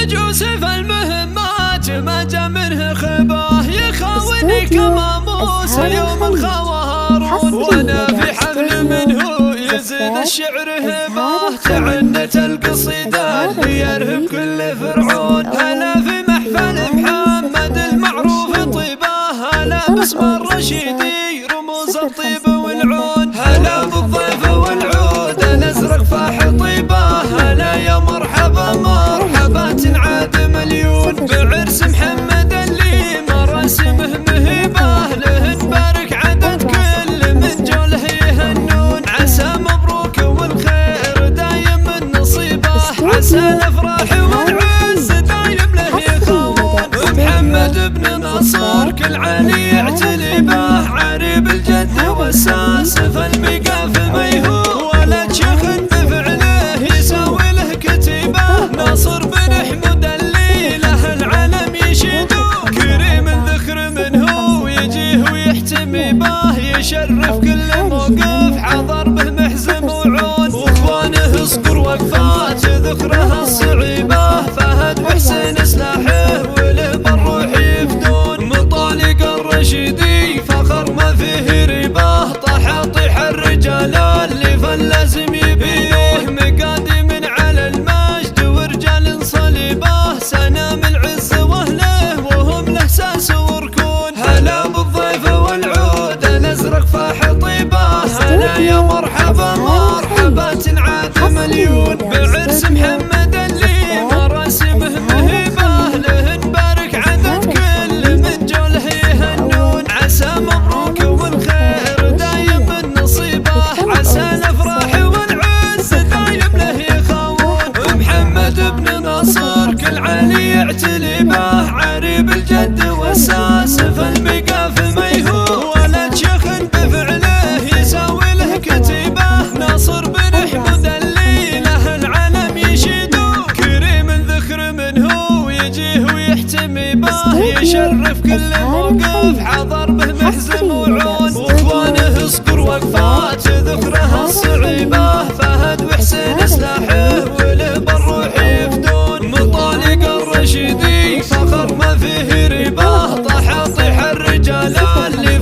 يوسف المهمات ما جا منه خباه، يخاوني كما موسى يوم الخوى هارون. وانا في حفل منه يزيد الشعر هباه، تعنت القصيدة اللي يرهب كل فرعون. هلا في محفل محمد المعروف طيباه، هلا باسم الرشيدي رموز الطيب والعون. هلا بالضيف والعود الازرق فاح طيباه، هلا يا مرحبا مرحبا تنعاد مليون. بعرس محمد اللي مراسمه مهباه، له نبارك عدد كل من جوله يهنون. عسى مبروك والخير دايم من نصيبه، عسى الافراح والعز دايم له يخون. ومحمد بن ناصر كل علي يعتلي به، عريب الجد والساس فالمقاف ما يهون. ولد شيخ بفعله يساوي له كتيبه، ناصر بن حمود اللي له العالم يشيدون. كريم الذكر منه ويجيه ويحتمي به، يشرف كل موقف حضر به محزم وعون. واخوانه اصقر وقفات ذكرها الصعيبه، فهد وحسين سلاحه وله بالروح يفدون. مطالق الرشيدي فخر ما فيه ريبه، طاح طيح الرجال اللي فلازم يبيه. مقادم على المجد ورجال صليبه، سنام العز واهله وهم له ساس وركون. هلا بالضيف والعود الازرق فاح طيبه، هلا يا مرحبا مرحبا تنعاد مليون. بعرس محمد اللي مراسمه مهبه، له نبارك عدد كل من جوله يهنون. عسى مبروك والخير دايم من نصيبه، عسى الافراح والعز دايم له يخون. ومحمد بن ناصر كل علي يعتلي به، عريب الجد والساس فالمقاف ما يهون. ولد شيخ بفعله يساوي له كتيبه، ناصر بن حمود اللي له العالم يشيدون. كريم الذكر منه ويجيه ويحتمي به، يشرف كل موقف حضر به محزم وعون. واخوانه اصقر وقفات ذكرها الصعيبه، فهد وحسين سلاحه وله بالروح يفدون. مطالق الرشيدي فخر ما فيه ريبه، طاح طيح الرجال اللي